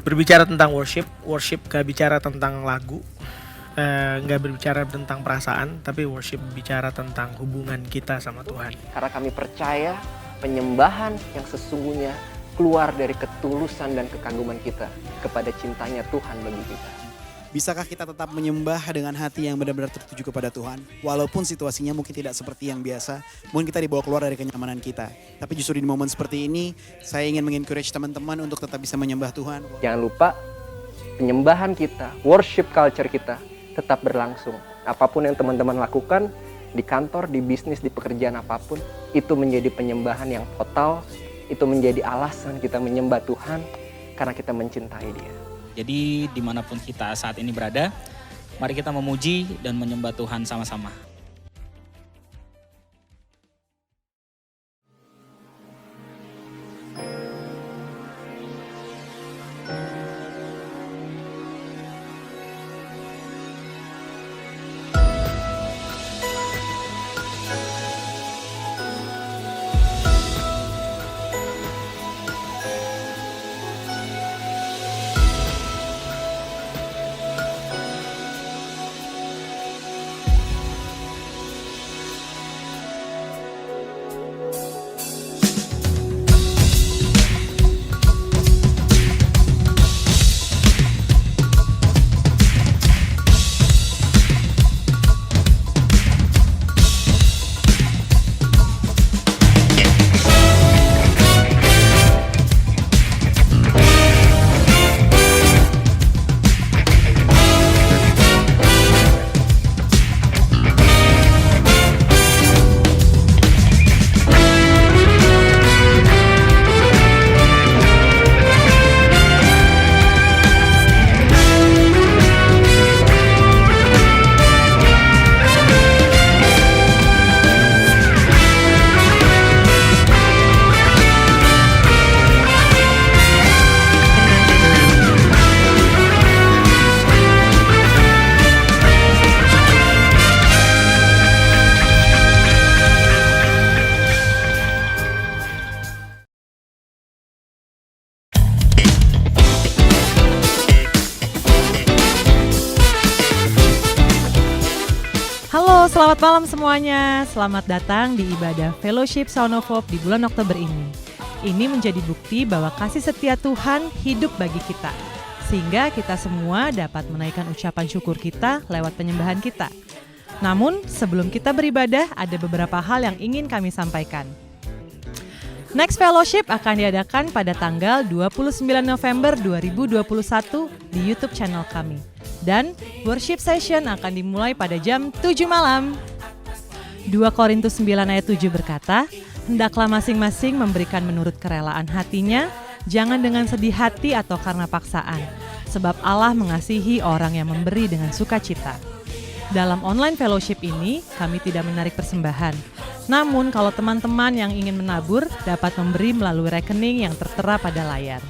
Berbicara tentang worship gak bicara tentang lagu, gak berbicara tentang perasaan, tapi worship bicara tentang hubungan kita sama Tuhan. Karena kami percaya penyembahan yang sesungguhnya keluar dari ketulusan dan kekaguman kita kepada cintanya Tuhan bagi kita. Bisakah kita tetap menyembah dengan hati yang benar-benar tertuju kepada Tuhan? Walaupun situasinya mungkin tidak seperti yang biasa, mungkin kita dibawa keluar dari kenyamanan kita. Tapi justru di momen seperti ini, saya ingin mengencourage teman-teman untuk tetap bisa menyembah Tuhan. Jangan lupa, penyembahan kita, worship culture kita tetap berlangsung. Apapun yang teman-teman lakukan, di kantor, di bisnis, di pekerjaan apapun, itu menjadi penyembahan yang total, itu menjadi alasan kita menyembah Tuhan karena kita mencintai Dia. Jadi dimanapun kita saat ini berada, mari kita memuji dan menyembah Tuhan sama-sama. Halo, selamat malam semuanya. Selamat datang di ibadah Fellowship Sound of Hope di bulan Oktober ini. Ini menjadi bukti bahwa kasih setia Tuhan hidup bagi kita, sehingga kita semua dapat menaikkan ucapan syukur kita lewat penyembahan kita. Namun, sebelum kita beribadah, ada beberapa hal yang ingin kami sampaikan. Next Fellowship akan diadakan pada tanggal 29 November 2021 di YouTube channel kami. Dan worship session akan dimulai pada jam 7 malam. 2 Korintus 9 ayat 7 berkata, "Hendaklah masing-masing memberikan menurut kerelaan hatinya, jangan dengan sedih hati atau karena paksaan, sebab Allah mengasihi orang yang memberi dengan sukacita." Dalam online fellowship ini, kami tidak menarik persembahan. Namun, kalau teman-teman yang ingin menabur dapat memberi melalui rekening yang tertera pada layar.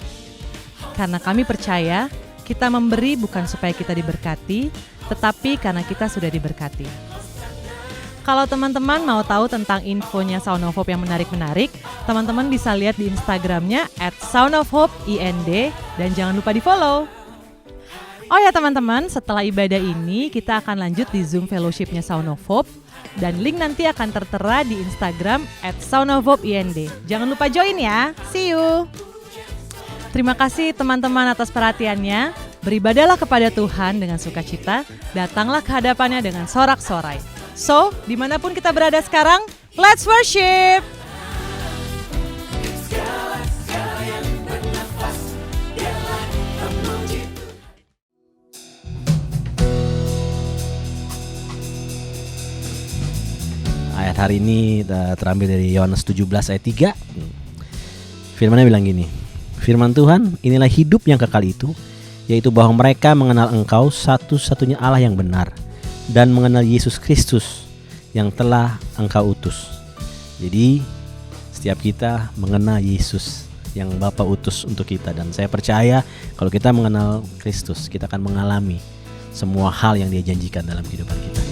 Karena kami percaya, kita memberi bukan supaya kita diberkati, tetapi karena kita sudah diberkati. Kalau teman-teman mau tahu tentang infonya Sound of Hope yang menarik-menarik, teman-teman bisa lihat di Instagramnya @soundofhopeind dan jangan lupa di-follow. Oh ya teman-teman, setelah ibadah ini kita akan lanjut di Zoom Fellowship-nya Sound of Hope dan link nanti akan tertera di Instagram @soundofhopeind. Jangan lupa join ya. See you. Terima kasih teman-teman atas perhatiannya. Beribadahlah kepada Tuhan dengan sukacita, datanglah ke hadapannya dengan sorak-sorai. So, dimanapun kita berada sekarang, let's worship! Ayat hari ini terambil dari Yohanes 17 ayat 3. Firman-Nya bilang gini, firman Tuhan, inilah hidup yang kekal itu, yaitu bahwa mereka mengenal Engkau satu-satunya Allah yang benar, dan mengenal Yesus Kristus yang telah Engkau utus. Jadi setiap kita mengenal Yesus yang Bapa utus untuk kita. Dan saya percaya kalau kita mengenal Kristus, kita akan mengalami semua hal yang Dia janjikan dalam kehidupan kita.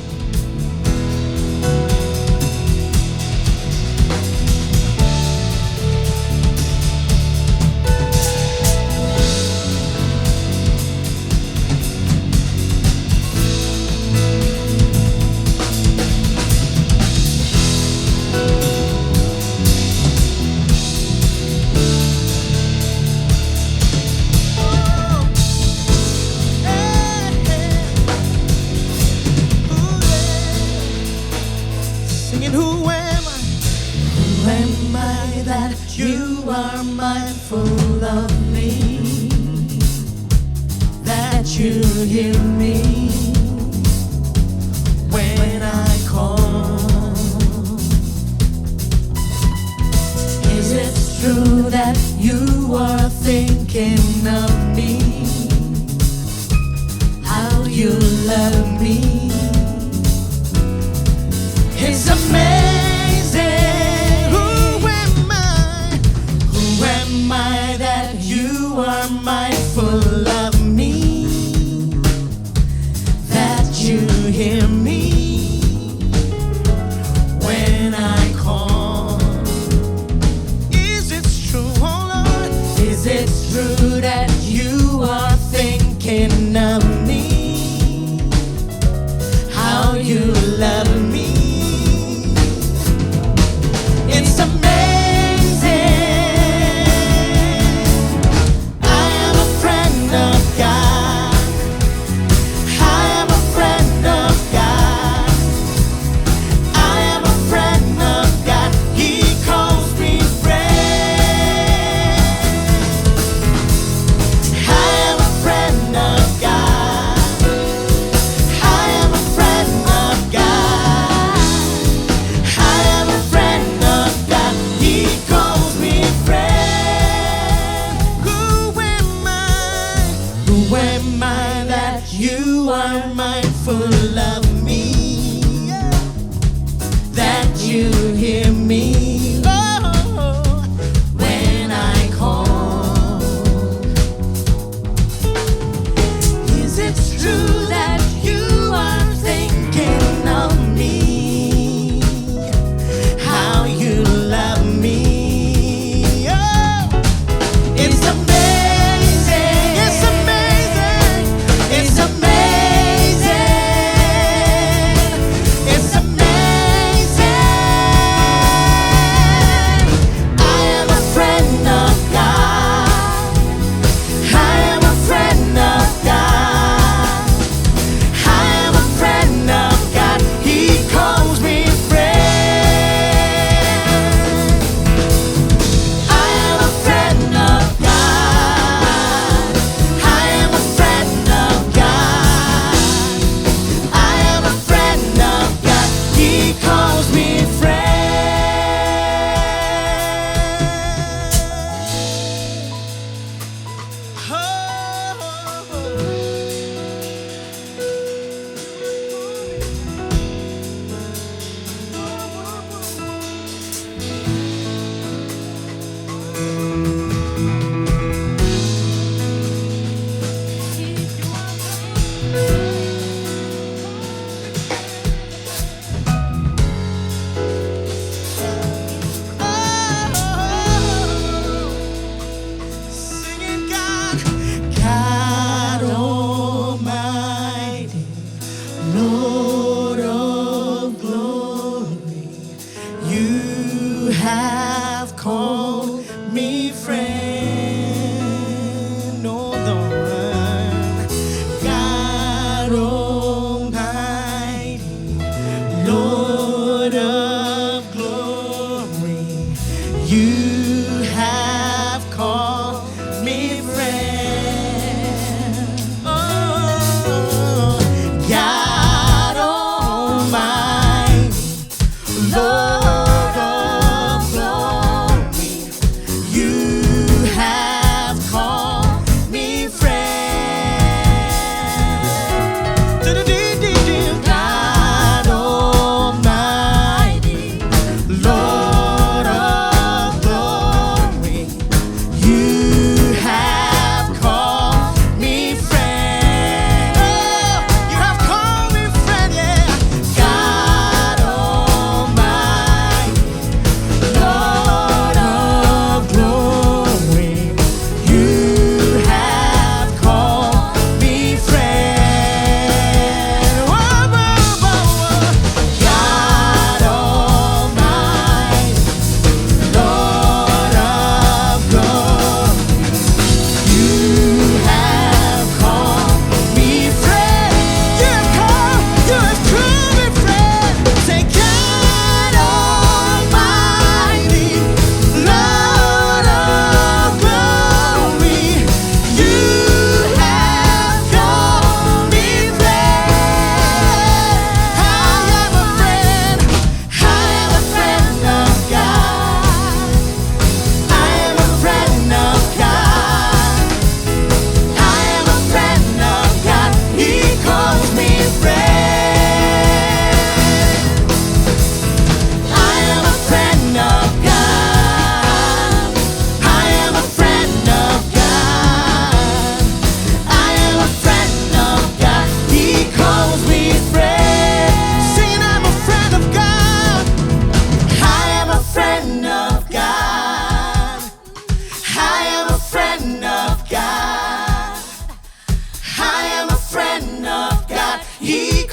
It's amazing.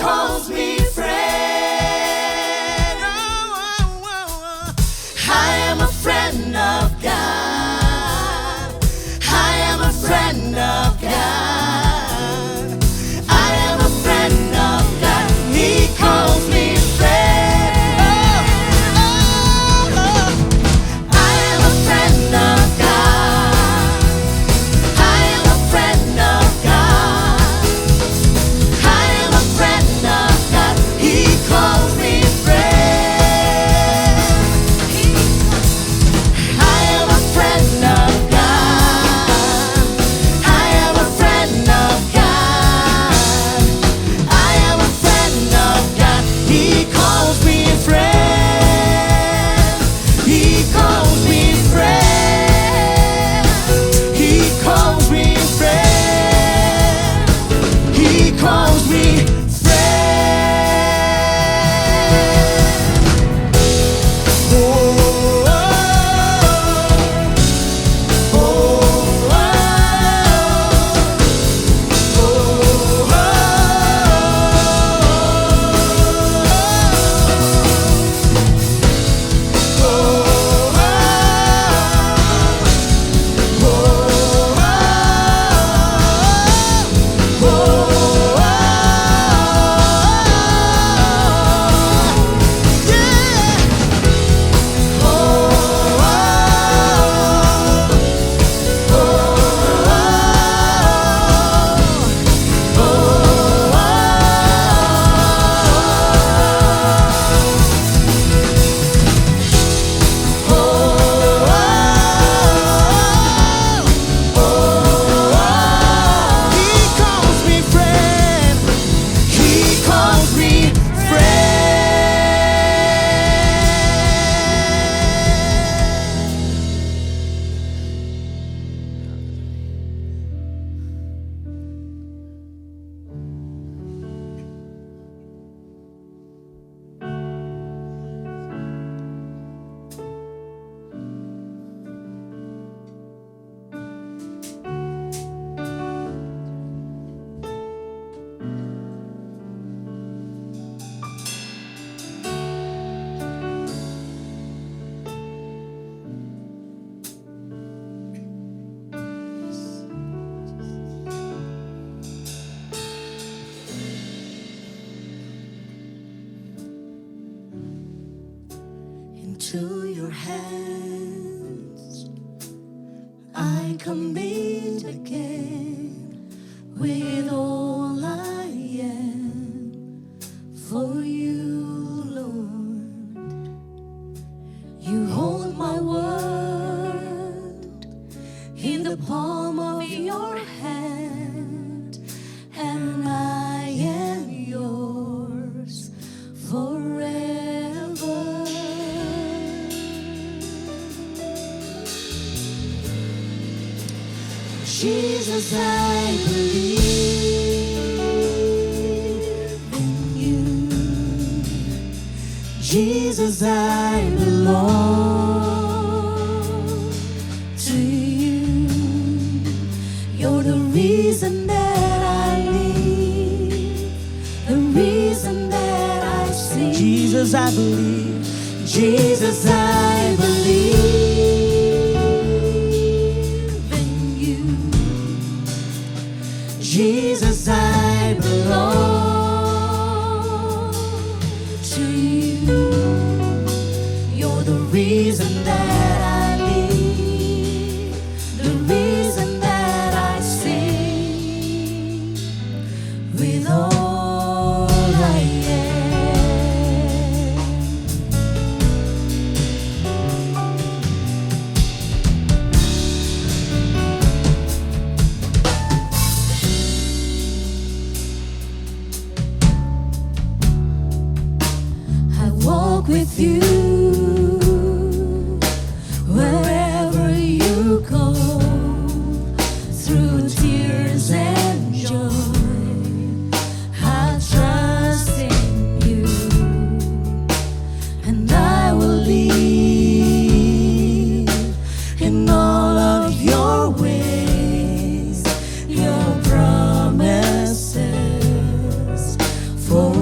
calls me friend. I am a friend of God. I am a friend of God. I am a friend of God. He calls me friend. I am a friend of God. I am a friend of God. I am a friend of God. He calls me friend. I am a friend of God. I am a friend of God. I am a friend of God. He calls me friend. He calls me friend. He calls me friend. He calls me into your hands. I commit again with all I am for you, Lord. You hold my world in the palm of your hand, and I am yours forever. Jesus, I believe in you. Jesus, I belong to you. You're the reason that I live, the reason that I sing. Jesus, I believe. Jesus, I believe. Jesus, I belong to you. You're the reason that I live, the reason that I sing with all I am. Walk with you wherever you go, through tears and joy. I trust in you, and I will live in all of your ways, your promises for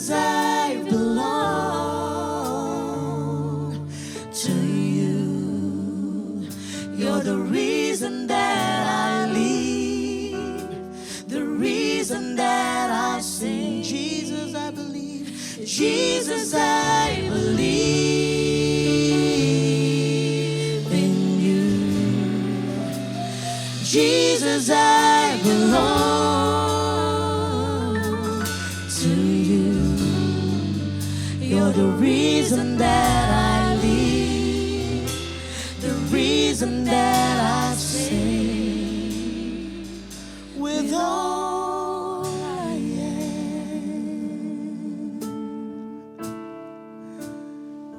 Jesus, I belong to you. You're the reason that I live, the reason that I sing. Jesus, I believe. Jesus, I believe in you. Jesus, I belong to you. You're the reason that I live, the reason that I sing with all I am.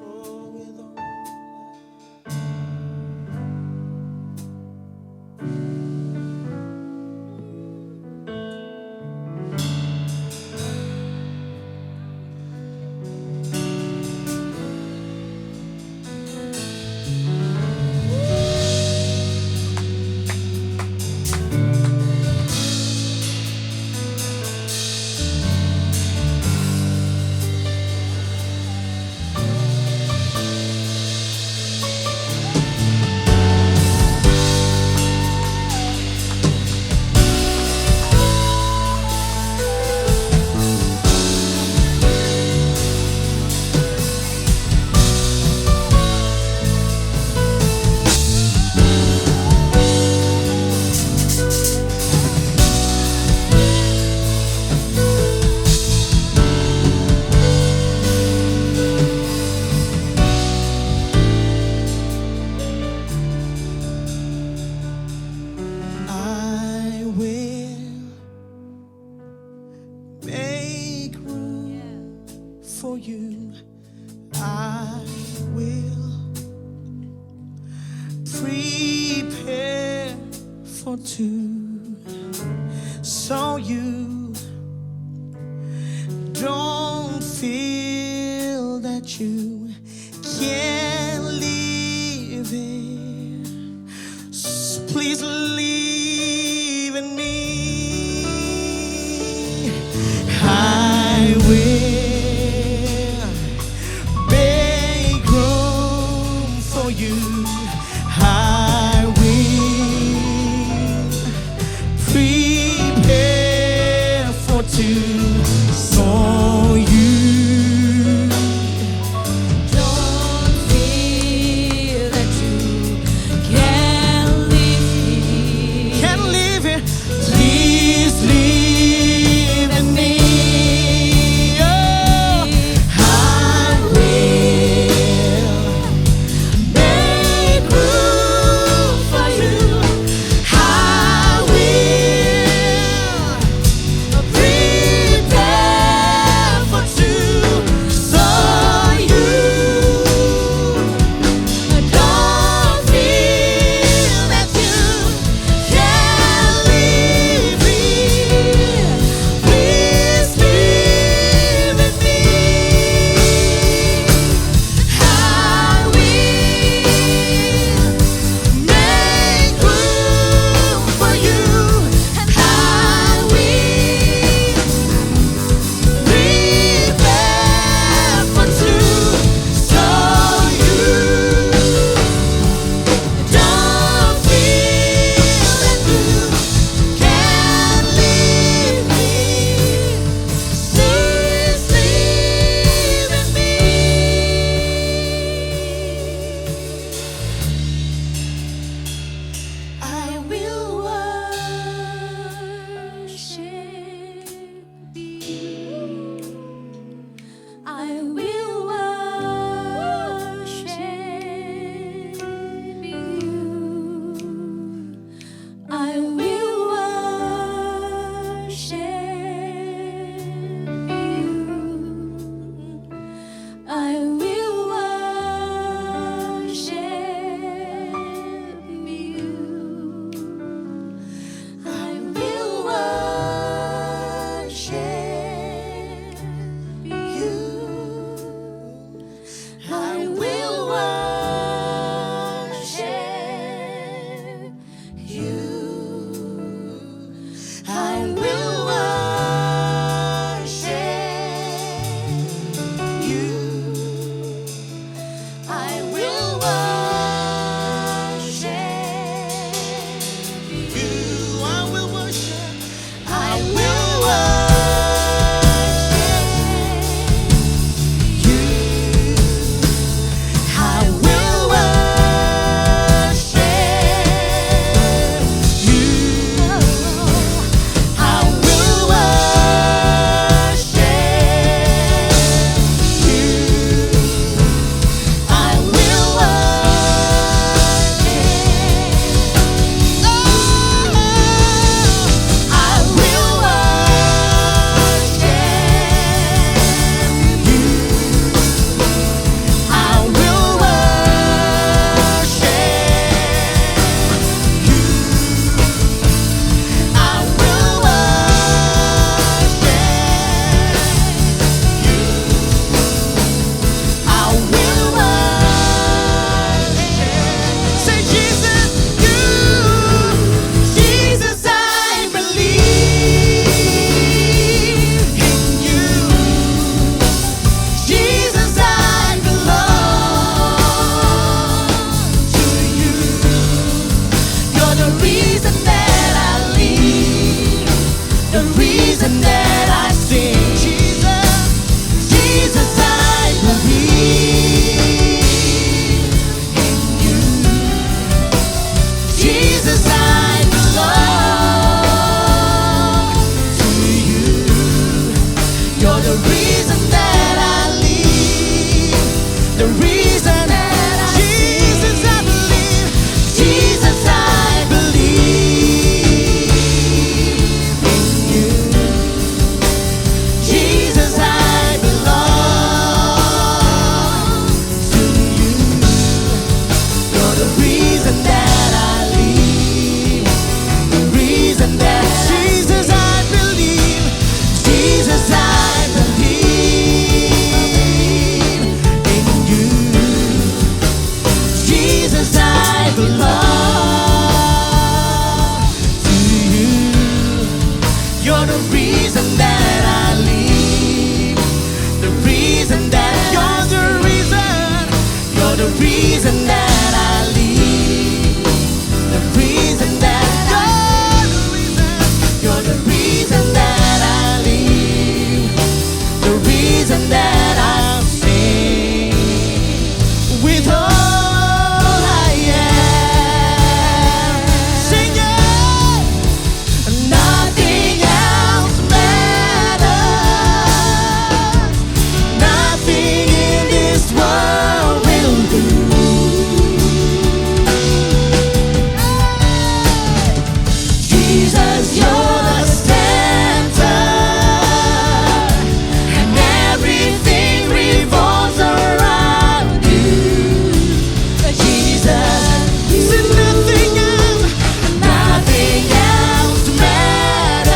Oh, with all I will make room for you. I will prepare for two, so you don't feel that you can't live here. Please believe in me. I will make room for you. I will prepare for two, so you don't feel that you can't live here. reason that I sing. Jesus, I believe in you. Jesus, I belong to you. You're the reason that I live, the reason that I Jesus, I believe. Jesus, I believe in you. Jesus, I belong to you. You're the reason that I live, the reason that Jesus, I believe. Jesus, I believe in you. Jesus, I belong to you. You're the reason that I live, the reason that you're the reason that I live, the reason that you're the reason that I live, the reason that I sing with all I am. Sing it. Nothing else matters. Nothing in this world will do. Jesus, you're the center, and everything revolves around you. Jesus, nothing else matters.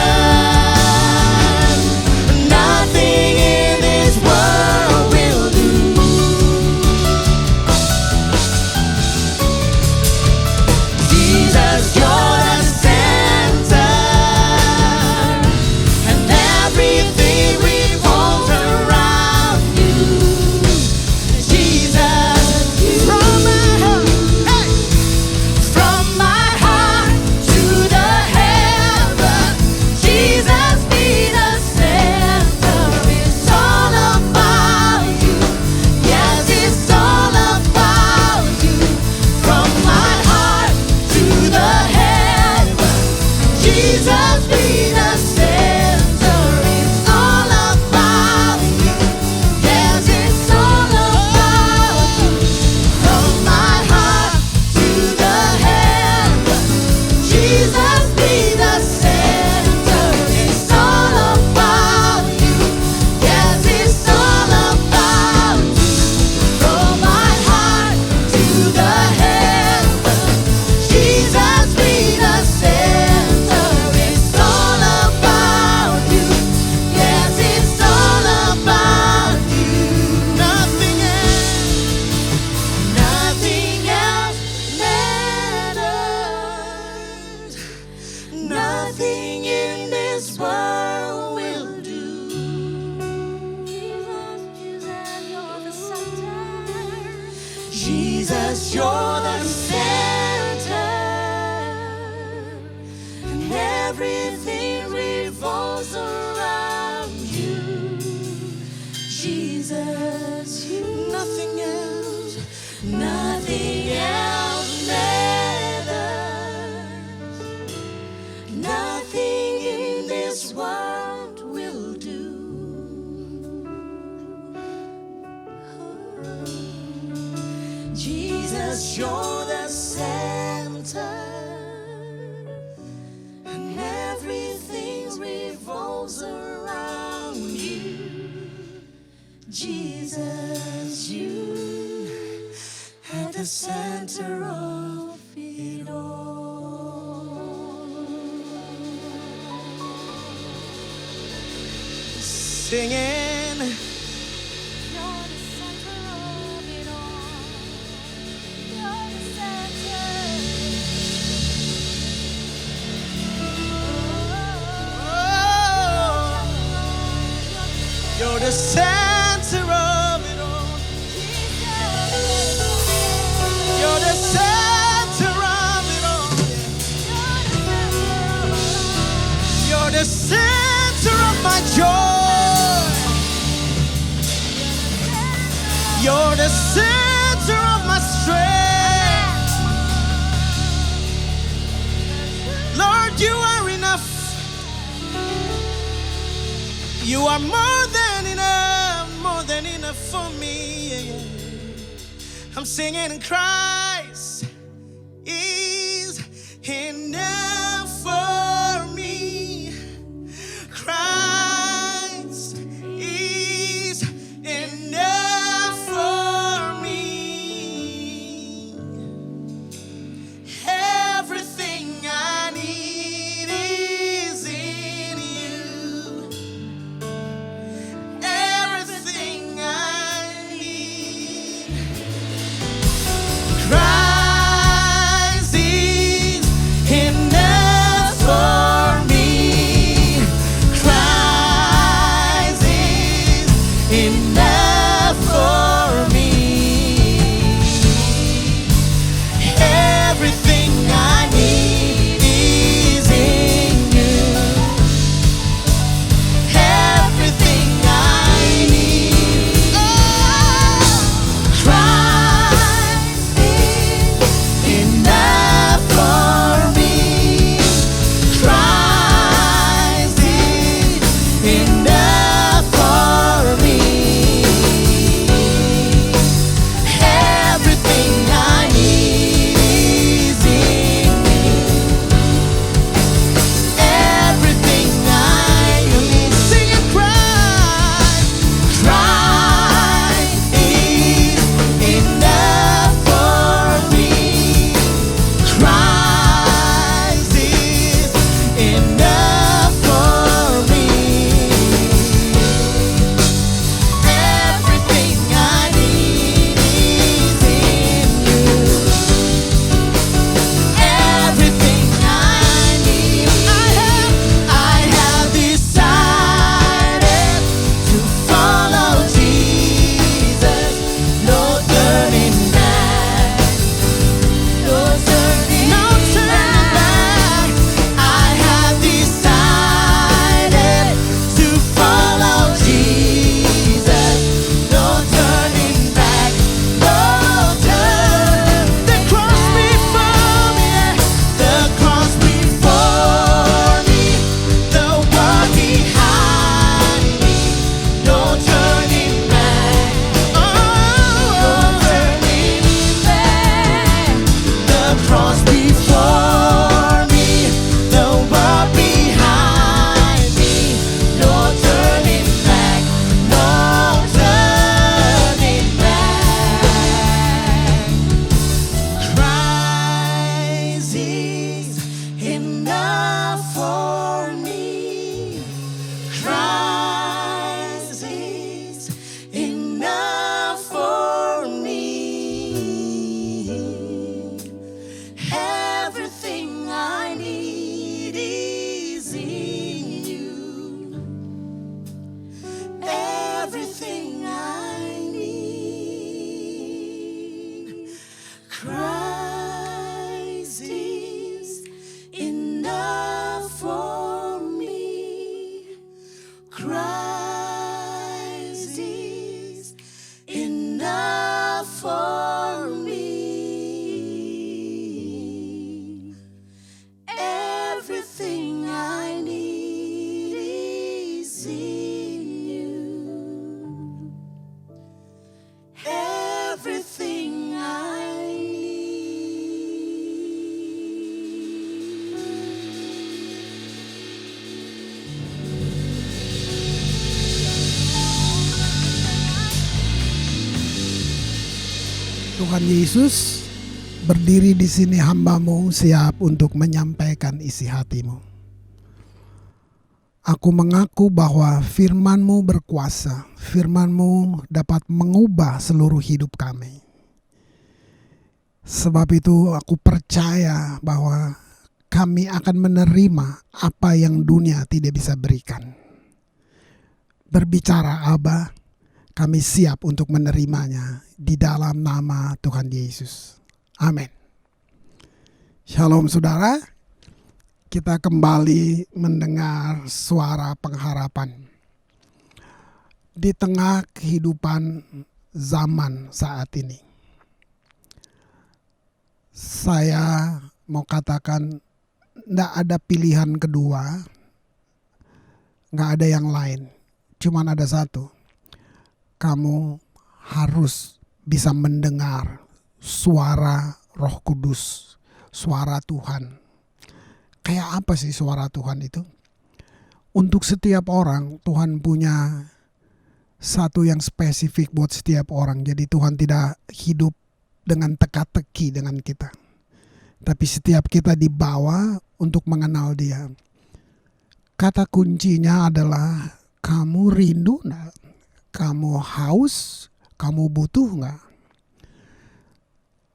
Nothing in this world will do. Jesus, you're the center, and everything revolves around you. Jesus, from my heart to the heaven, Jesus be the center. It's all about you. Yes, it's all about you. From my heart to the heaven, Jesus be the center. It's all about you. Yes, it's all about you. From my heart to the heaven, Jesus be the center. It's all about you. Yes, it's all about you. From my heart to the heaven, Jesus be the center. It's all about you. Yes, it's all about you. Nothing else matters. Nothing in this world will do. Jesus, you're the center, and everything revolves around you. Jesus, you. Nothing else matters. Nothing in this world will do. Jesus, you're the center, and everything revolves around you. Jesus, you at the center of it all. Singing. You're the center of it all. You're the center. You're the center of it all. You're the center of it all. You're the center You are more than enough for me. Yeah, yeah. I'm singing Christ is enough for me. Christ is enough for me. Everything I need is in you. Everything I need. Christ is enough for me. Christ is enough for me. Everything I need is in you. Everything I need. Christ is enough for me. Christ is enough for me. Everything I need is in you. Everything I need. Sing it, Christ. Christ is enough for me. Christ is enough for me. Everything I need is in you. Everything I need. I have decided to follow Jesus. No turning back. No turning back. I have decided to follow Jesus. No turning back. No turn. The cross before me. The cross before me. The world behind me. No turning back. Oh, no turning back. The cross before me, the world behind me. No turning back, no turning back. Christ is enough for me. Christ is enough for me. Everything I need is in you. Everything I need. Christ is enough for me. Christ is enough for me. Everything I need is in you. Everything I Tuhan Yesus, berdiri di sini hamba-Mu siap untuk menyampaikan isi hati-Mu. Aku mengaku bahwa firman-Mu berkuasa, firman-Mu dapat mengubah seluruh hidup kami. Sebab itu aku percaya bahwa kami akan menerima apa yang dunia tidak bisa berikan. Berbicara Aba, kami siap untuk menerimanya di dalam nama Tuhan Yesus. Amin. Shalom saudara, kita kembali mendengar suara pengharapan. Di tengah kehidupan zaman saat ini, saya mau katakan tidak ada pilihan kedua, nggak ada yang lain. cuman ada satu. Kamu harus bisa mendengar suara Roh Kudus, suara Tuhan. Kayak apa sih suara Tuhan itu? Untuk setiap orang, Tuhan punya satu yang spesifik buat setiap orang. Jadi Tuhan tidak hidup dengan teka-teki dengan kita. Tapi setiap kita dibawa untuk mengenal Dia. Kata kuncinya adalah kamu rindu enggak? Kamu haus? Kamu butuh enggak?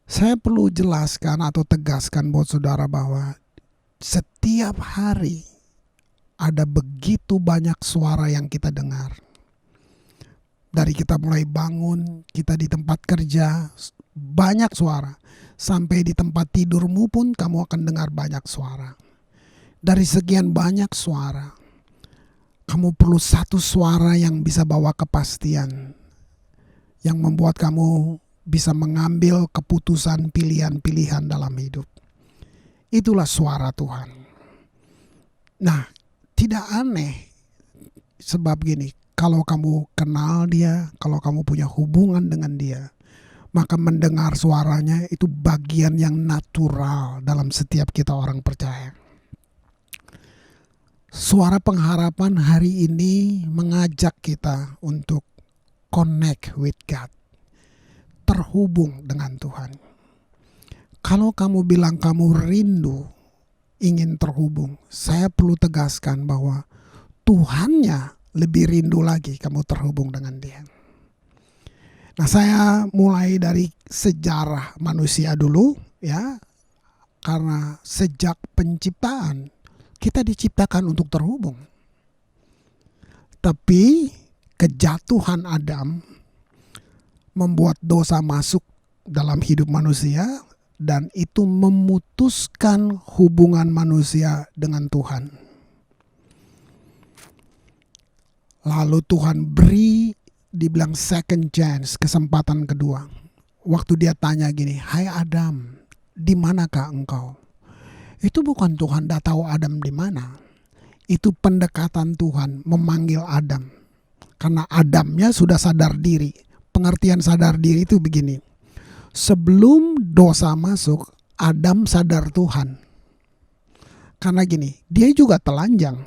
Saya perlu jelaskan atau tegaskan buat saudara bahwa setiap hari ada begitu banyak suara yang kita dengar. Dari kita mulai bangun, kita di tempat kerja, banyak suara. Sampai di tempat tidurmu pun kamu akan dengar banyak suara. Dari sekian banyak suara, kamu perlu satu suara yang bisa bawa kepastian. Yang membuat kamu bisa mengambil keputusan pilihan-pilihan dalam hidup. Itulah suara Tuhan. Nah, tidak aneh. Sebab gini, kalau kamu kenal Dia, kalau kamu punya hubungan dengan Dia, maka mendengar suaranya itu bagian yang natural dalam setiap kita orang percaya. Suara pengharapan hari ini mengajak kita untuk connect with God. Terhubung dengan Tuhan. Kalau kamu bilang kamu rindu, ingin terhubung, saya perlu tegaskan bahwa Tuhannya lebih rindu lagi kamu terhubung dengan Dia. Nah, saya mulai dari sejarah manusia dulu, ya, karena sejak penciptaan kita diciptakan untuk terhubung. Tapi kejatuhan Adam membuat dosa masuk dalam hidup manusia dan itu memutuskan hubungan manusia dengan Tuhan. Lalu Tuhan beri, dibilang second chance, kesempatan kedua. Waktu Dia tanya gini, "Hai Adam, di manakah engkau?" Itu bukan Tuhan dah tahu Adam di mana. Itu pendekatan Tuhan memanggil Adam. Karena Adamnya sudah sadar diri. Pengertian sadar diri itu begini. Sebelum dosa masuk, Adam sadar Tuhan. Karena gini, dia juga telanjang.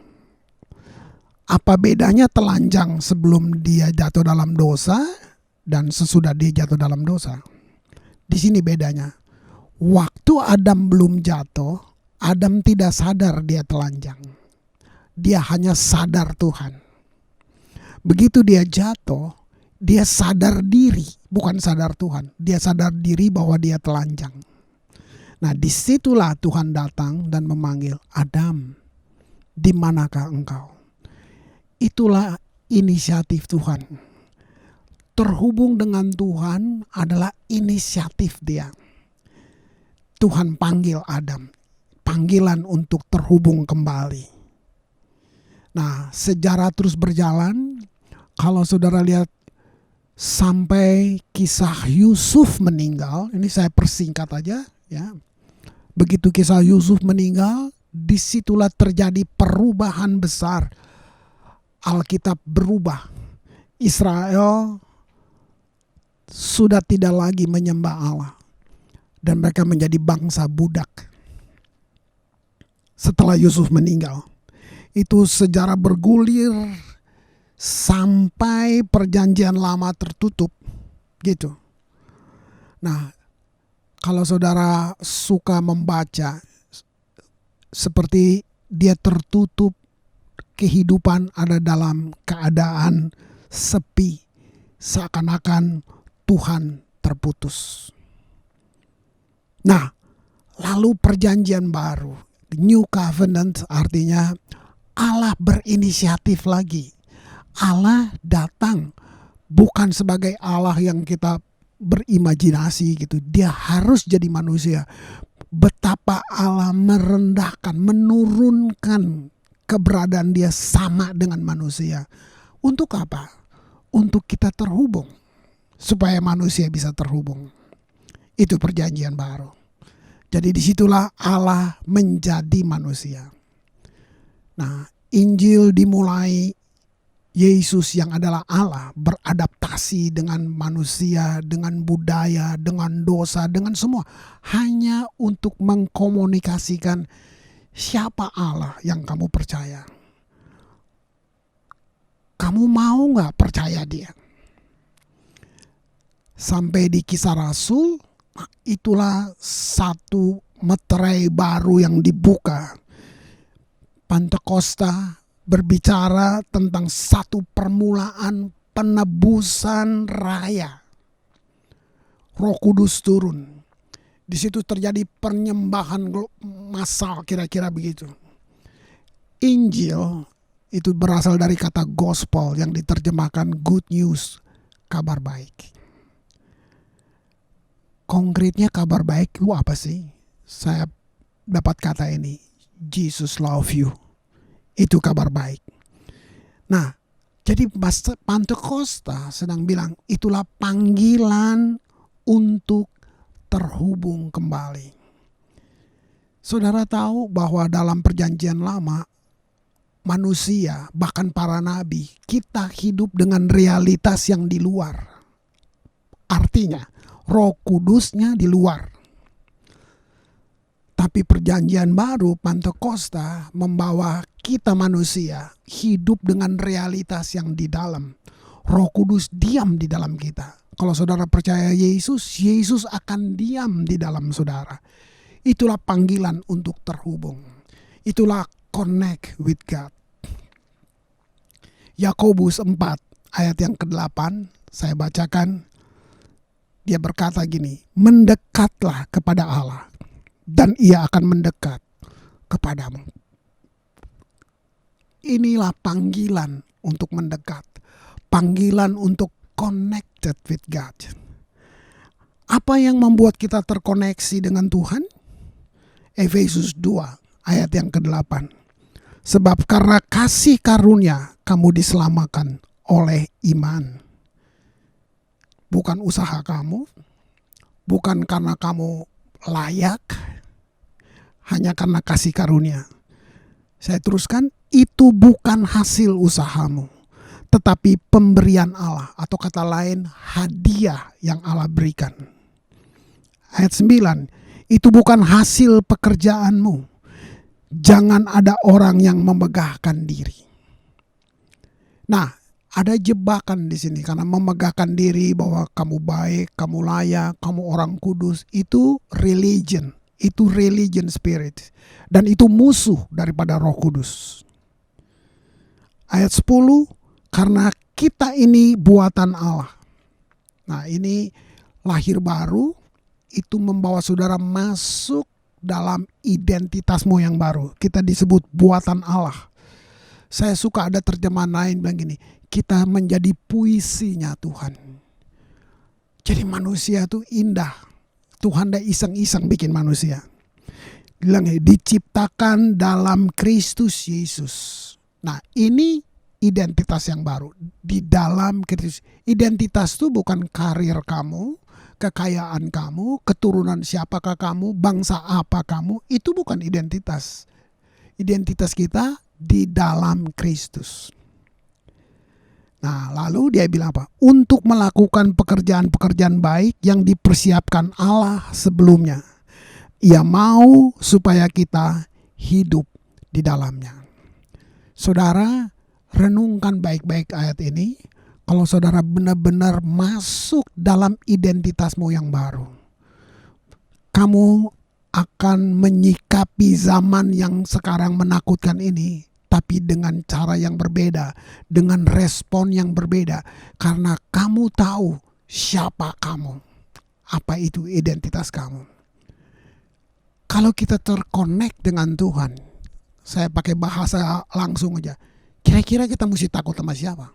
Apa bedanya telanjang sebelum dia jatuh dalam dosa dan sesudah dia jatuh dalam dosa? Di sini bedanya. Waktu Adam belum jatuh, Adam tidak sadar dia telanjang. Dia hanya sadar Tuhan. Begitu dia jatuh, dia sadar diri, bukan sadar Tuhan. Dia sadar diri bahwa dia telanjang. Nah, disitulah Tuhan datang dan memanggil, "Adam, di manakah engkau?" Itulah inisiatif Tuhan. Terhubung dengan Tuhan adalah inisiatif Dia. Tuhan panggil Adam. Panggilan untuk terhubung kembali. Nah, sejarah terus berjalan. Kalau saudara lihat sampai kisah Yusuf meninggal, ini saya persingkat aja ya. Begitu kisah Yusuf meninggal, disitulah terjadi perubahan besar. Alkitab berubah. Israel sudah tidak lagi menyembah Allah dan mereka menjadi bangsa budak. Setelah Yusuf meninggal, itu sejarah bergulir sampai perjanjian lama tertutup gitu. Nah, kalau saudara suka membaca, seperti dia tertutup, kehidupan ada dalam keadaan sepi, seakan-akan Tuhan terputus. Nah, lalu perjanjian baru, New Covenant, artinya Allah berinisiatif lagi. Allah datang bukan sebagai Allah yang kita berimajinasi gitu. Dia harus jadi manusia. Betapa Allah merendahkan, menurunkan keberadaan Dia sama dengan manusia. Untuk apa? Untuk kita terhubung. Supaya manusia bisa terhubung. Itu perjanjian baru. Jadi disitulah Allah menjadi manusia. Nah, Injil dimulai Yesus yang adalah Allah beradaptasi dengan manusia, dengan budaya, dengan dosa, dengan semua. Hanya untuk mengkomunikasikan siapa Allah yang kamu percaya. Kamu mau gak percaya dia? Sampai di Kisah Rasul, itulah satu meterai baru yang dibuka. Pentakosta berbicara tentang satu permulaan penebusan raya. Roh Kudus turun. Di situ terjadi penyembahan massal, kira-kira begitu. Injil itu berasal dari kata gospel yang diterjemahkan good news, kabar baik. Konkretnya kabar baik lu apa sih? Saya dapat kata ini, Jesus love you. Itu kabar baik. Nah, jadi Pentakosta sedang bilang itulah panggilan untuk terhubung kembali. Saudara tahu bahwa dalam perjanjian lama, manusia, bahkan para nabi, kita hidup dengan realitas yang di luar. Artinya, Roh Kudusnya di luar. Tapi perjanjian baru, Pentakosta, membawa kita manusia hidup dengan realitas yang di dalam. Roh Kudus diam di dalam kita. Kalau saudara percaya Yesus, Yesus akan diam di dalam saudara. Itulah panggilan untuk terhubung. Itulah connect with God. Yakobus 4 ayat yang ke-8, saya bacakan. Dia berkata gini, mendekatlah kepada Allah dan ia akan mendekat kepadamu. Inilah panggilan untuk mendekat. Panggilan untuk connected with God. Apa yang membuat kita terkoneksi dengan Tuhan? Efesus 2 ayat yang ke-8. Sebab karena kasih karunia kamu diselamatkan oleh iman. Bukan usaha kamu, bukan karena kamu layak, hanya karena kasih karunia. Saya teruskan, itu bukan hasil usahamu, tetapi pemberian Allah, atau kata lain hadiah yang Allah berikan. Ayat 9, itu bukan hasil pekerjaanmu. Jangan ada orang yang memegahkan diri. Nah, ada jebakan di sini karena memegahkan diri bahwa kamu baik, kamu layak, kamu orang kudus, itu religion. Itu religion spirit. Dan itu musuh daripada Roh Kudus. Ayat 10, karena kita ini buatan Allah. Nah, ini lahir baru, itu membawa saudara masuk dalam identitasmu yang baru. Kita disebut buatan Allah. Saya suka ada terjemahan lain bilang gini, kita menjadi puisinya Tuhan. Jadi manusia itu indah. Tuhan dah iseng-iseng bikin manusia. Bilang diciptakan dalam Kristus Yesus. Nah, ini identitas yang baru. Di dalam Kristus. Identitas itu bukan karir kamu, kekayaan kamu, keturunan siapakah kamu, bangsa apa kamu. Itu bukan identitas. Identitas kita di dalam Kristus. Nah, lalu dia bilang apa? Untuk melakukan pekerjaan-pekerjaan baik yang dipersiapkan Allah sebelumnya. Ia mau supaya kita hidup di dalamnya. Saudara, renungkan baik-baik ayat ini. Kalau saudara benar-benar masuk dalam identitasmu yang baru, kamu akan menyikapi zaman yang sekarang menakutkan ini, tapi dengan cara yang berbeda, dengan respon yang berbeda, karena kamu tahu siapa kamu, apa itu identitas kamu. Kalau kita terkonek dengan Tuhan, saya pakai bahasa langsung aja, kira-kira kita mesti takut sama siapa?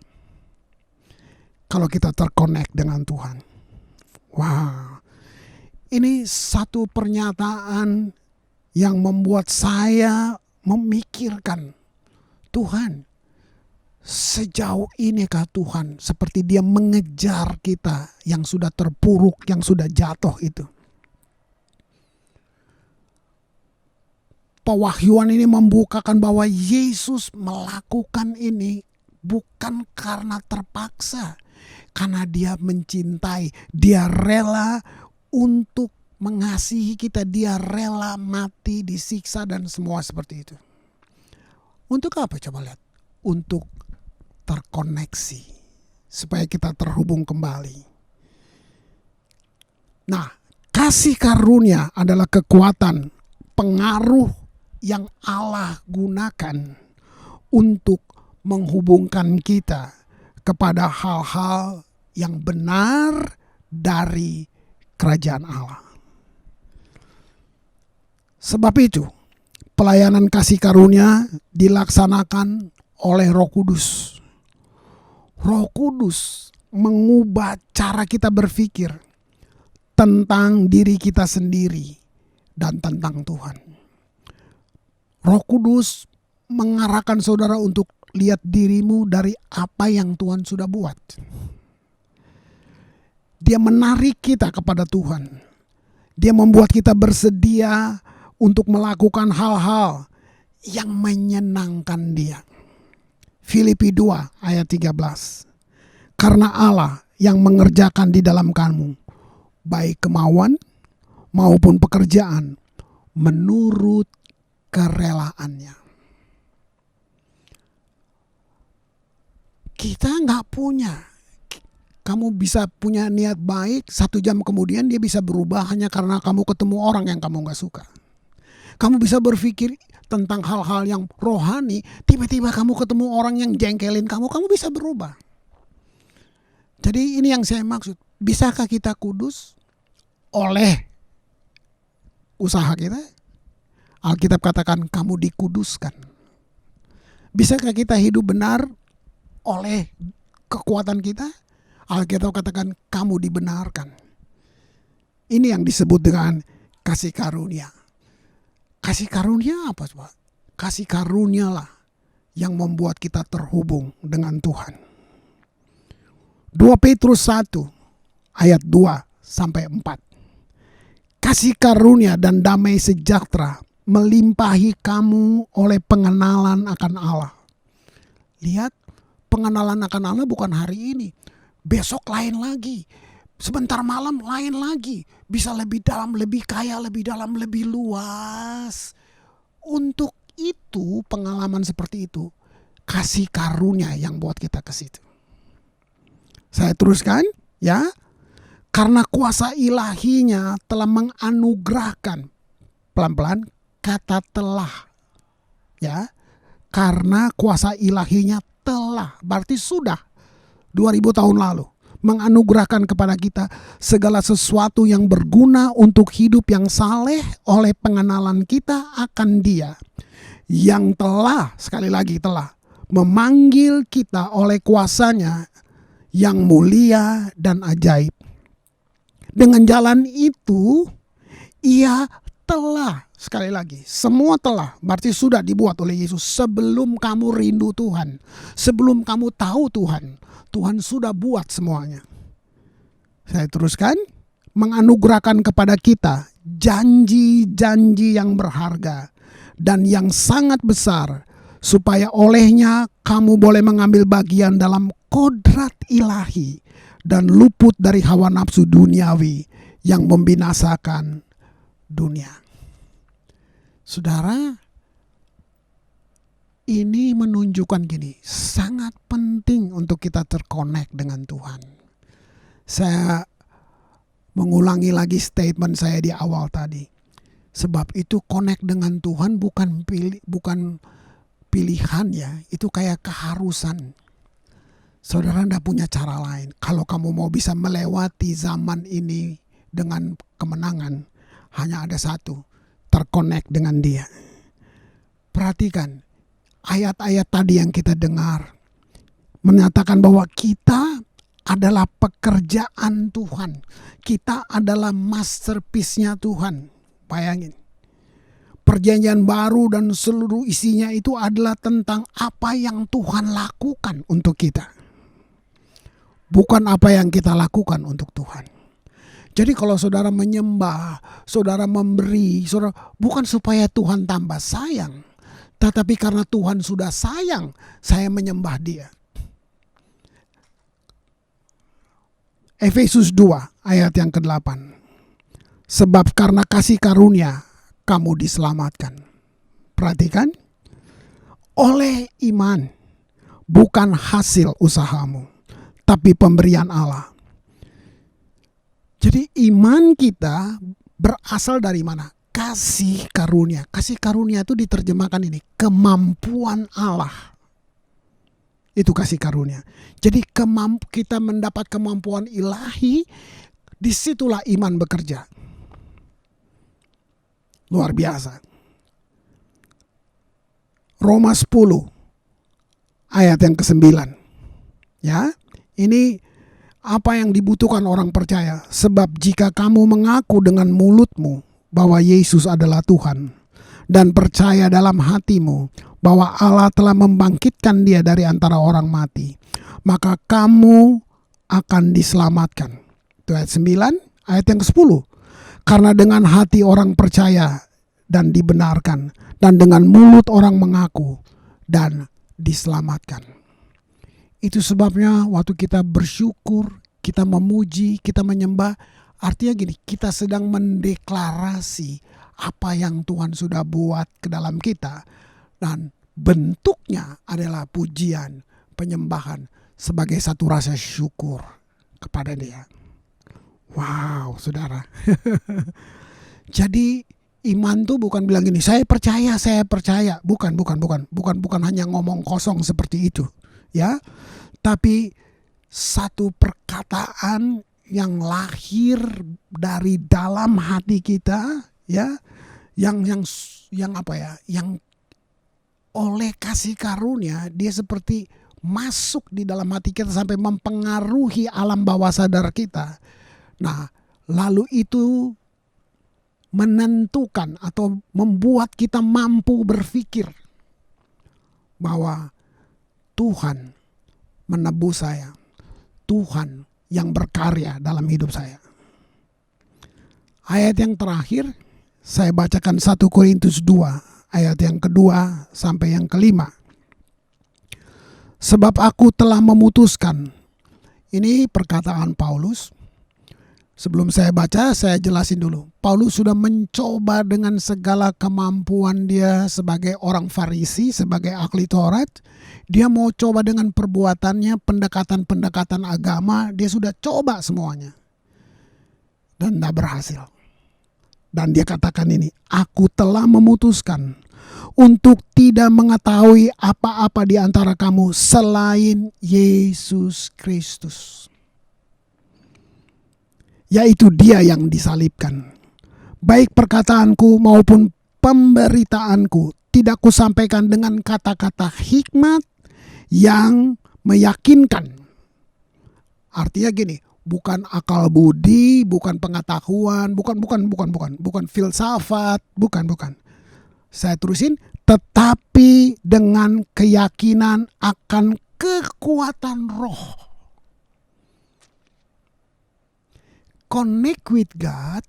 Kalau kita terkonek dengan Tuhan. Wah, ini satu pernyataan yang membuat saya memikirkan, Tuhan, sejauh inikah Tuhan seperti dia mengejar kita yang sudah terpuruk, yang sudah jatuh itu. Pewahyuan ini membukakan bahwa Yesus melakukan ini bukan karena terpaksa. Karena dia mencintai, dia rela untuk mengasihi kita, dia rela mati, disiksa dan semua seperti itu. Untuk apa coba lihat? Untuk terkoneksi, supaya kita terhubung kembali. Nah, kasih karunia adalah kekuatan, pengaruh yang Allah gunakan untuk menghubungkan kita kepada hal-hal yang benar dari kerajaan Allah. Sebab itu, pelayanan kasih karunia dilaksanakan oleh Roh Kudus. Roh Kudus mengubah cara kita berpikir tentang diri kita sendiri dan tentang Tuhan. Roh Kudus mengarahkan saudara untuk lihat dirimu dari apa yang Tuhan sudah buat. Dia menarik kita kepada Tuhan. Dia membuat kita bersedia untuk melakukan hal-hal yang menyenangkan Dia. Filipi 2 ayat 13. Karena Allah yang mengerjakan di dalam kamu baik kemauan maupun pekerjaan menurut kerelaannya. Kita nggak punya. Kamu bisa punya niat baik, 1 jam kemudian dia bisa berubah hanya karena kamu ketemu orang yang kamu nggak suka. Kamu bisa berpikir tentang hal-hal yang rohani, tiba-tiba kamu ketemu orang yang jengkelin kamu bisa berubah. Jadi ini yang saya maksud. Bisakah kita kudus oleh usaha kita? Alkitab katakan kamu dikuduskan. Bisakah kita hidup benar oleh kekuatan kita? Alkitab katakan kamu dibenarkan. Ini yang disebut dengan kasih karunia. Kasih karunia apa coba? Kasih karunialah yang membuat kita terhubung dengan Tuhan. 2 Petrus 1 ayat 2 sampai 4. Kasih karunia dan damai sejahtera melimpahi kamu oleh pengenalan akan Allah. Lihat, pengenalan akan Allah bukan hari ini. Besok lain lagi. Sebentar malam lain lagi. Bisa lebih dalam, lebih kaya, lebih dalam, lebih luas. Untuk itu, pengalaman seperti itu, kasih karunia yang buat kita ke situ. Saya teruskan, ya. Karena kuasa ilahinya telah menganugerahkan, pelan-pelan, kata telah, ya. Karena kuasa ilahinya telah, berarti sudah 2000 tahun lalu menganugerahkan kepada kita segala sesuatu yang berguna untuk hidup yang saleh oleh pengenalan kita akan Dia yang telah, sekali lagi telah, memanggil kita oleh kuasanya yang mulia dan ajaib. Dengan jalan itu Ia telah, sekali lagi, semua telah, berarti sudah dibuat oleh Yesus sebelum kamu rindu Tuhan, sebelum kamu tahu Tuhan. Tuhan sudah buat semuanya. Saya teruskan, menganugerahkan kepada kita janji-janji yang berharga dan yang sangat besar, supaya olehnya kamu boleh mengambil bagian dalam kodrat ilahi dan luput dari hawa nafsu duniawi yang membinasakan dunia. Saudara, ini menunjukkan gini, sangat penting untuk kita terkonek dengan Tuhan. Saya mengulangi lagi statement saya di awal tadi. Sebab itu connect dengan Tuhan bukan pilihan ya, itu kayak keharusan. Saudara tidak punya cara lain. Kalau kamu mau bisa melewati zaman ini dengan kemenangan, hanya ada satu, terkonek dengan Dia. Perhatikan, ayat-ayat tadi yang kita dengar menyatakan bahwa kita adalah pekerjaan Tuhan. Kita adalah masterpiece-nya Tuhan. Bayangin. Perjanjian baru dan seluruh isinya itu adalah tentang apa yang Tuhan lakukan untuk kita. Bukan apa yang kita lakukan untuk Tuhan. Jadi kalau saudara menyembah, saudara memberi, saudara bukan supaya Tuhan tambah sayang. Tetapi karena Tuhan sudah sayang, saya menyembah Dia. Efesus 2 ayat yang ke-8. Sebab karena kasih karunia kamu diselamatkan. Perhatikan. Oleh iman, bukan hasil usahamu, tapi pemberian Allah. Jadi iman kita berasal dari mana? Kasih karunia. Kasih karunia itu diterjemahkan ini, kemampuan Allah. Itu kasih karunia. Jadi kita mendapat kemampuan ilahi, disitulah iman bekerja. Luar biasa. Roma 10 ayat yang ke-9. Ya, ini apa yang dibutuhkan orang percaya. Sebab jika kamu mengaku dengan mulutmu bahwa Yesus adalah Tuhan dan percaya dalam hatimu bahwa Allah telah membangkitkan dia dari antara orang mati, maka kamu akan diselamatkan. Itu ayat 9, ayat yang ke-10. Karena dengan hati orang percaya dan dibenarkan, dan dengan mulut orang mengaku dan diselamatkan. Itu sebabnya waktu kita bersyukur, kita memuji, kita menyembah, artinya gini, kita sedang mendeklarasi apa yang Tuhan sudah buat ke dalam kita. Dan bentuknya adalah pujian, penyembahan sebagai satu rasa syukur kepada Dia. Wow, saudara. Jadi iman tuh bukan bilang gini, saya percaya. Bukan hanya ngomong kosong seperti itu, ya. Tapi satu perkataan yang lahir dari dalam hati kita, ya, yang apa ya, yang oleh kasih karunia dia seperti masuk di dalam hati kita sampai mempengaruhi alam bawah sadar kita. Nah, lalu itu menentukan atau membuat kita mampu berpikir bahwa Tuhan menebus saya, Tuhan yang berkarya dalam hidup saya. Ayat yang terakhir saya bacakan 1 Korintus 2 ayat yang kedua sampai yang kelima. Sebab aku telah memutuskan, ini perkataan Paulus. Sebelum saya baca, saya jelasin dulu. Paulus sudah mencoba dengan segala kemampuan dia sebagai orang Farisi, sebagai ahli Taurat. Dia mau coba dengan perbuatannya, pendekatan-pendekatan agama. Dia sudah coba semuanya. Dan tidak berhasil. Dan dia katakan ini, aku telah memutuskan untuk tidak mengetahui apa-apa di antara kamu selain Yesus Kristus. Yaitu dia yang disalibkan. Baik perkataanku maupun pemberitaanku tidak kusampaikan dengan kata-kata hikmat yang meyakinkan. Artinya gini, bukan akal budi, bukan pengetahuan, bukan filsafat, bukan. Saya terusin, tetapi dengan keyakinan akan kekuatan roh. Connect with God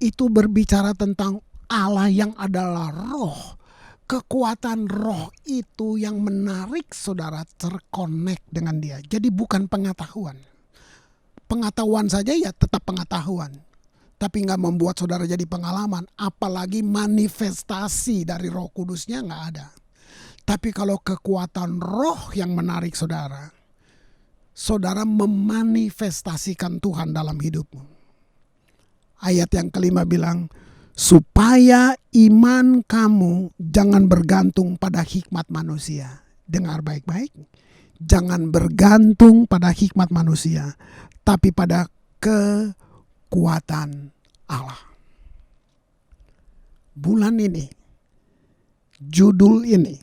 itu berbicara tentang Allah yang adalah roh. Kekuatan roh itu yang menarik saudara terkonek dengan dia. Jadi bukan pengetahuan. Pengetahuan saja ya tetap pengetahuan. Tapi gak membuat saudara jadi pengalaman. Apalagi manifestasi dari Roh Kudusnya gak ada. Tapi kalau kekuatan roh yang menarik saudara, saudara memanifestasikan Tuhan dalam hidupmu. Ayat yang kelima bilang, supaya iman kamu jangan bergantung pada hikmat manusia. Dengar baik-baik. Jangan bergantung pada hikmat manusia, tapi pada kekuatan Allah. Bulan ini, judul ini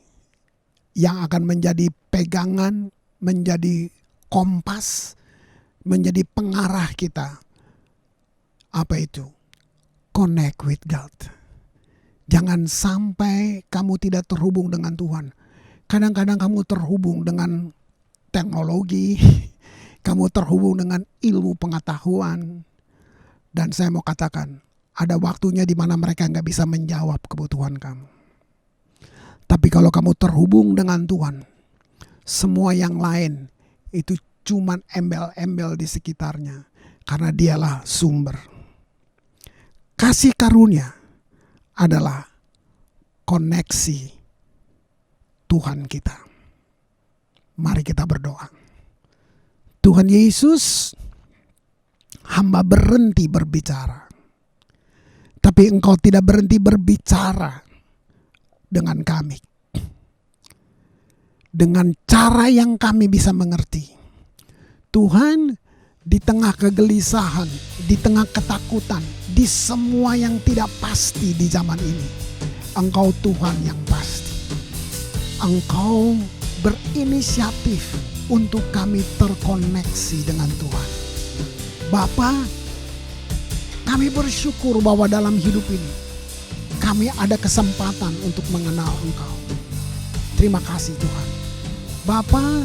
yang akan menjadi pegangan, menjadi kompas, menjadi pengarah kita. Apa itu? Connect with God. Jangan sampai kamu tidak terhubung dengan Tuhan. Kadang-kadang kamu terhubung dengan teknologi, kamu terhubung dengan ilmu pengetahuan. Dan saya mau katakan, ada waktunya di mana mereka nggak bisa menjawab kebutuhan kamu. Tapi kalau kamu terhubung dengan Tuhan, semua yang lain itu cuman embel-embel di sekitarnya. karena dialah sumber. Kasih karunia adalah koneksi Tuhan kita. Mari kita berdoa. Tuhan Yesus, hamba berhenti berbicara. Tapi Engkau tidak berhenti berbicara dengan kami. Dengan cara yang kami bisa mengerti. Tuhan, di tengah kegelisahan, di tengah ketakutan, di semua yang tidak pasti di zaman ini, Engkau Tuhan yang pasti. Engkau berinisiatif untuk kami terkoneksi dengan Tuhan. Bapa, kami bersyukur bahwa dalam hidup ini kami ada kesempatan untuk mengenal Engkau. Terima kasih Tuhan. Bapa,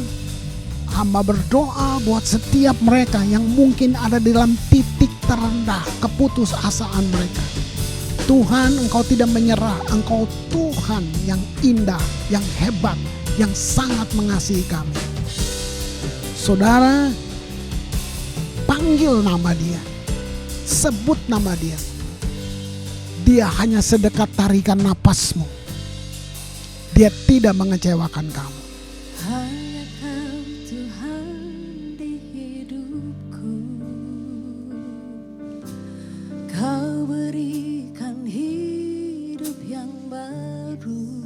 hamba berdoa buat setiap mereka yang mungkin ada di dalam titik terendah keputusasaan mereka. Tuhan, Engkau tidak menyerah. Engkau Tuhan yang indah, yang hebat, yang sangat mengasihi kami. Saudara, panggil nama dia. Sebut nama dia. Dia hanya sedekat tarikan napasmu. Dia tidak mengecewakan kamu. Hanya Kau Tuhan di hidupku. Kau berikan hidup yang baru.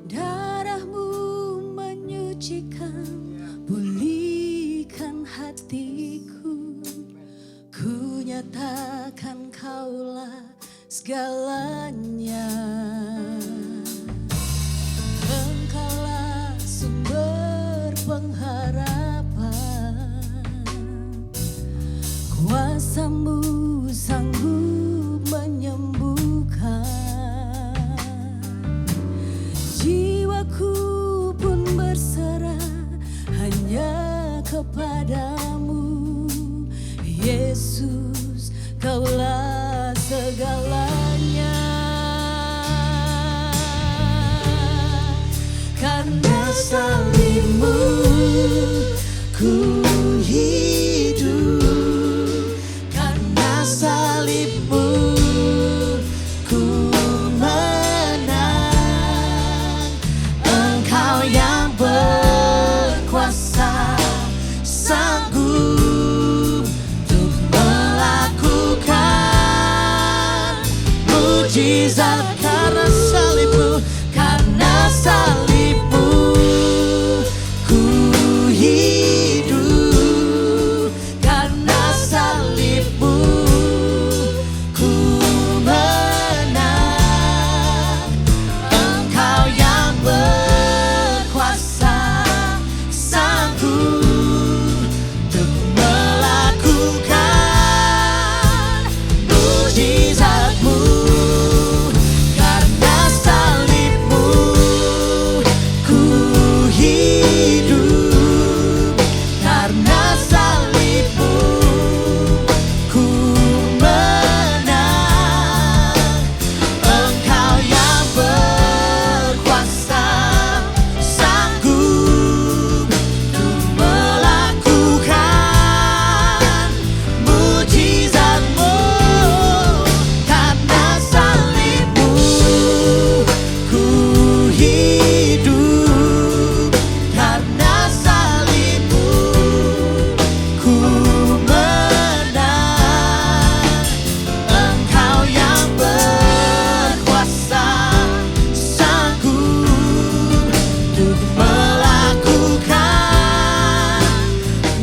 Darah-Mu menyucikan, pulihkan hatiku. Ku nyatakan Kaulah segalanya. Engkaulah sumber pengharapan. Kuasa-Mu sanggup menyembuhkan. Jiwaku pun berserah hanya kepadamu. Yesus, Kaulah segalanya. Karena salib-Mu ku hidup. Karena salib-Mu ku menang. Engkau yang berkuasa, sanggup untuk melakukan mujizat. Karena salib-Mu, karena salib-Mu ku hidup. Karena salib-Mu ku menang. Engkau yang berkuasa, sanggup untuk melakukan mujizat-Mu. Karena salib-Mu ku hidup. Karena salib-Mu ku menang. Engkau yang berkuasa, sanggup untuk melakukan mujizat-Mu. Karena salib-Mu ku hidup. Karena salib-Mu ku menang. Engkau yang berkuasa, sanggup untuk melakukan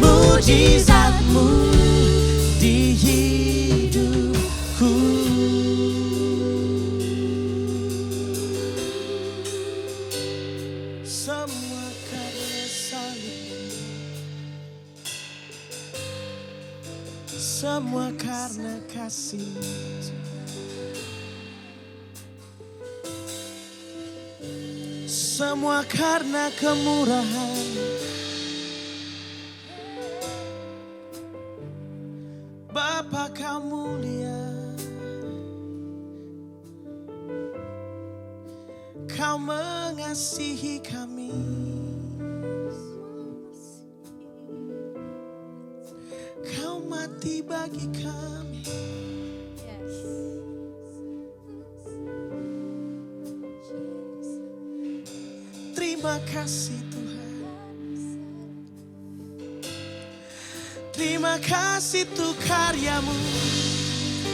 mujizat-Mu di hidupku. Semua karena salib-Mu. Semua karena kasih-Mu. Semua karena kemurahan. Bapa, Kau mulia. Kau mengasihi kami. kami. Terima kasih Tuhan. Terima kasih tuh karyamu.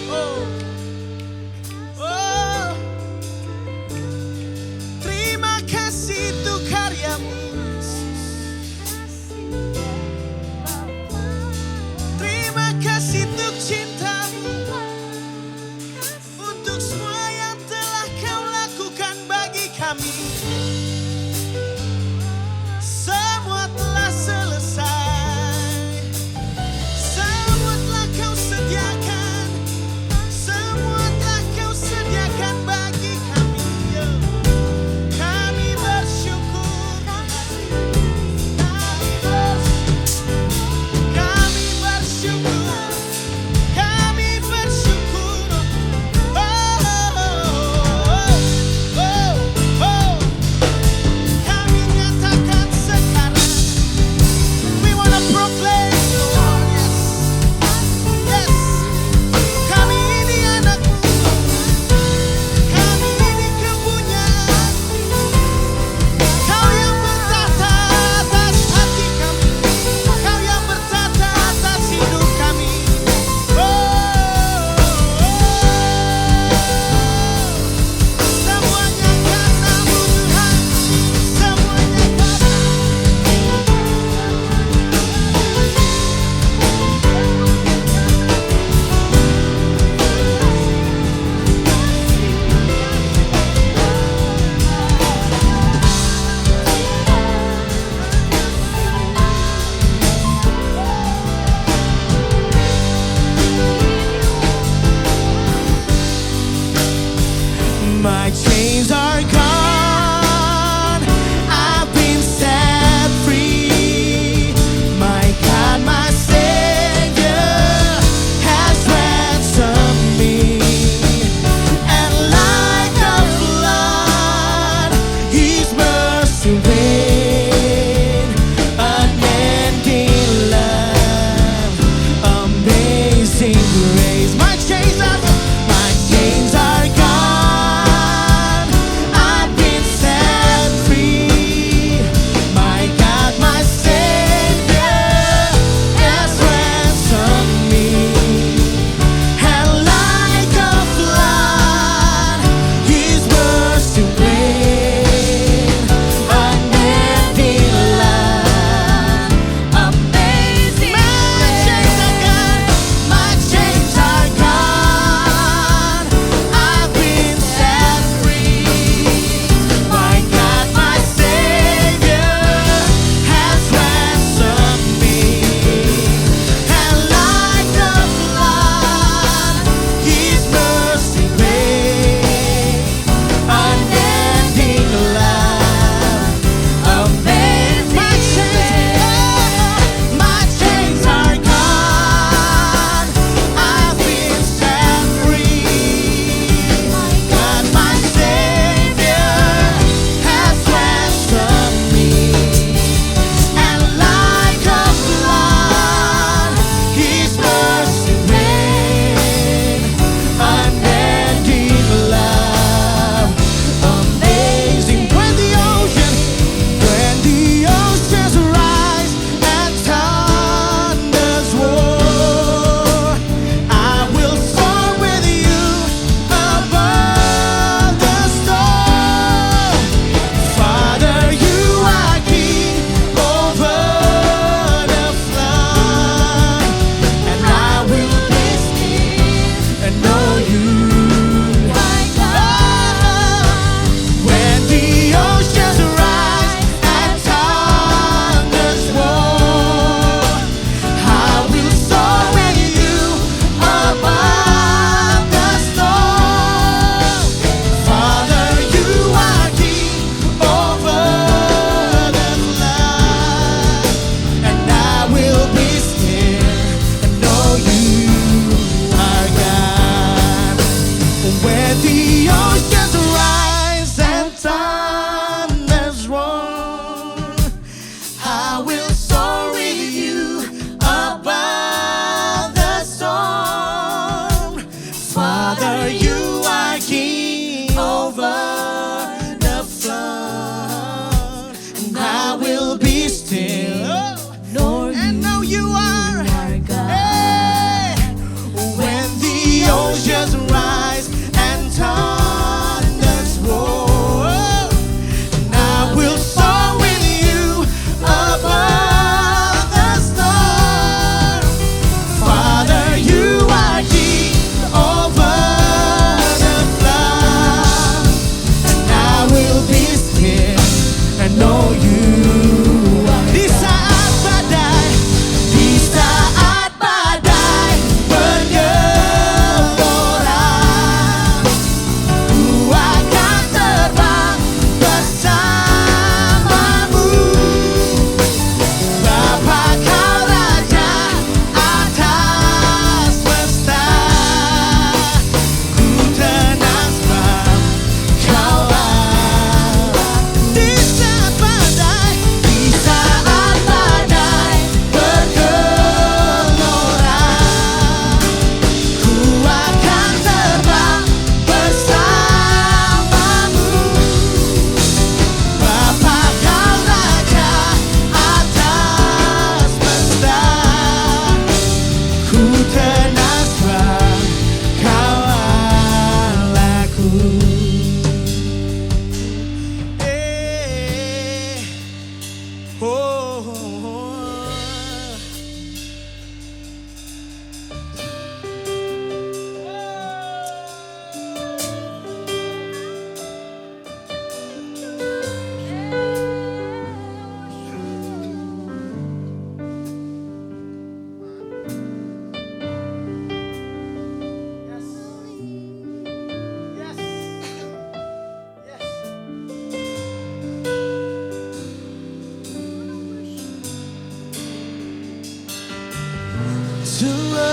Oh. Oh. Terima kasih tuh karyamu. Terima kasih tuh cintamu. Untuk semua yang telah kau lakukan bagi kami. Semua telah selesai. Semua telah kau sediakan. Semua telah kau sediakan bagi kami. Kami bersyukur. Kami bersyukur. Kami bersyukur. Oh, oh, oh, oh, oh.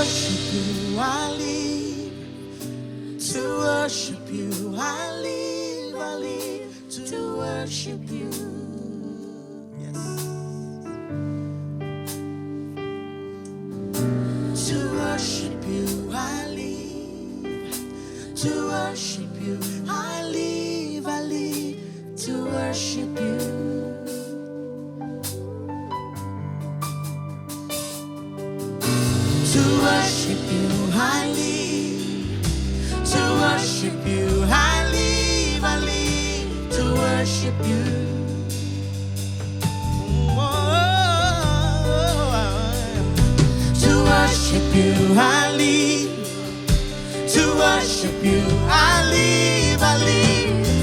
worship you I live. To worship you I live to worship you. Yes. To worship you I live. To worship you I live to worship you. To worship you I live. To worship you I live to worship you. To worship you I live. To worship you I live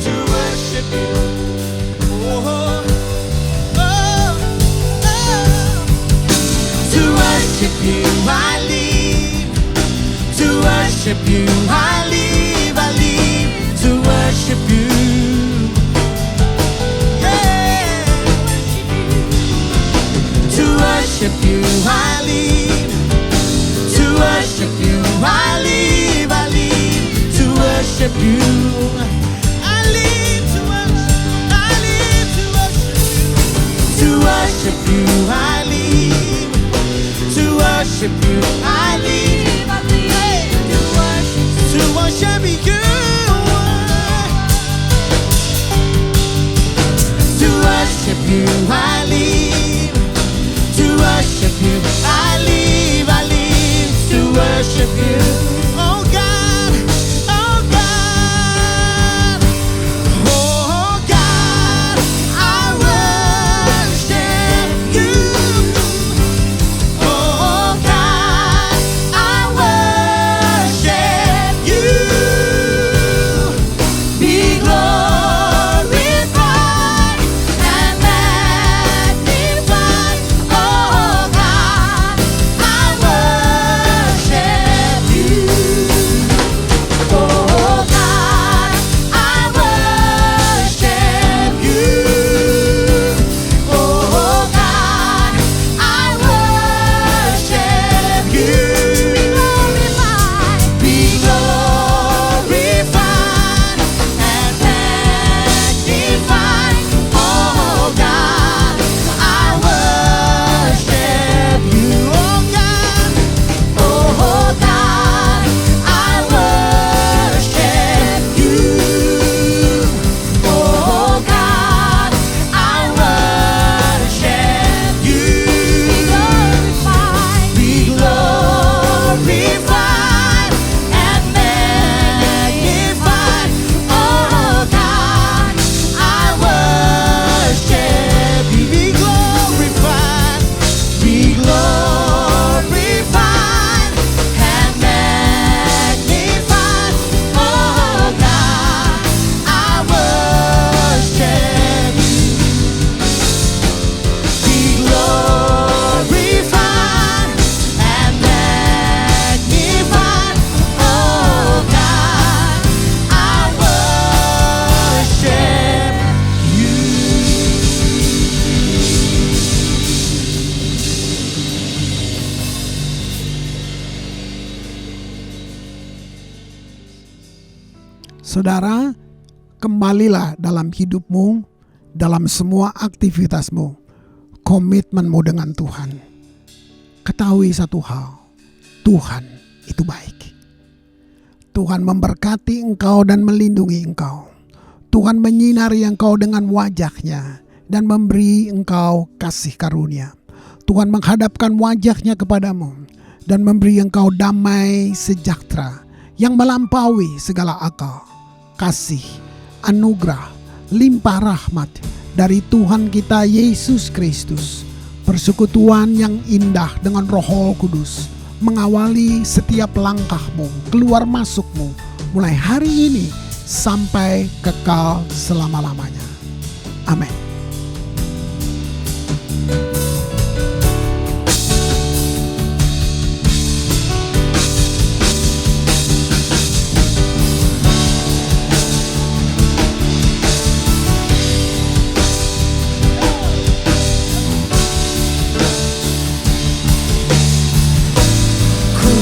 to worship you. To worship you I live. To worship you I live to worship you. Yeah. To worship you I live. To worship you I live to worship you. I live to worship. I live to worship you. To worship you I live. To worship you I live to worship you. To worship you I live. To worship you I live to worship you. Oh God, oh God, oh God, I worship you. Oh God, I worship you. Be glorified and magnified. Oh God, I worship you. Oh God, I worship you. Oh God, I worship you. Be glorified and magnified. Oh God, I worship you. Oh God, oh God, I worship you. Oh God, I worship you. Be glorified and magnified. Oh God, I worship you. Be glorified, be glorified and magnified. Oh God, I worship you. Be glorified and magnified. Oh God, I worship you. Saudara, kembalilah dalam hidupmu, dalam semua aktivitasmu, komitmenmu dengan Tuhan. Ketahui satu hal, Tuhan itu baik. Tuhan memberkati engkau dan melindungi engkau. Tuhan menyinari engkau dengan wajah-Nya dan memberi engkau kasih karunia. Tuhan menghadapkan wajah-Nya kepadamu dan memberi engkau damai sejahtera yang melampaui segala akal. Kasih, anugerah, limpah rahmat dari Tuhan kita Yesus Kristus, persekutuan yang indah dengan Roh Kudus mengawali setiap langkahmu, keluar masukmu mulai hari ini sampai kekal selama-lamanya. Amin. Ku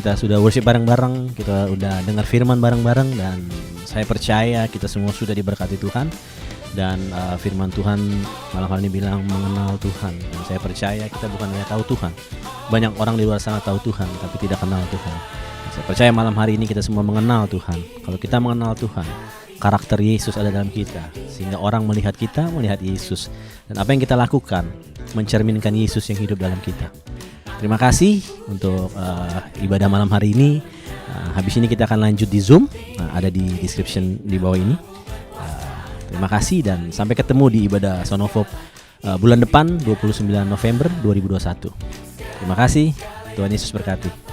kita sudah worship bareng-bareng, kita udah dengar firman bareng-bareng, dan saya percaya kita semua sudah diberkati Tuhan. Dan firman Tuhan malam hari ini bilang mengenal Tuhan, dan saya percaya kita bukan hanya tahu Tuhan. Banyak orang di luar sana tahu Tuhan tapi tidak kenal Tuhan. Dan saya percaya malam hari ini kita semua mengenal Tuhan. Kalau kita mengenal Tuhan, karakter Yesus ada dalam kita, sehingga orang melihat kita, melihat Yesus, dan apa yang kita lakukan mencerminkan Yesus yang hidup dalam kita. Terima kasih untuk ibadah malam hari ini. Habis ini kita akan lanjut di Zoom, ada di description di bawah ini. Terima kasih dan sampai ketemu di ibadah Sound of Hope bulan depan 29 November 2021. Terima kasih, Tuhan Yesus berkati.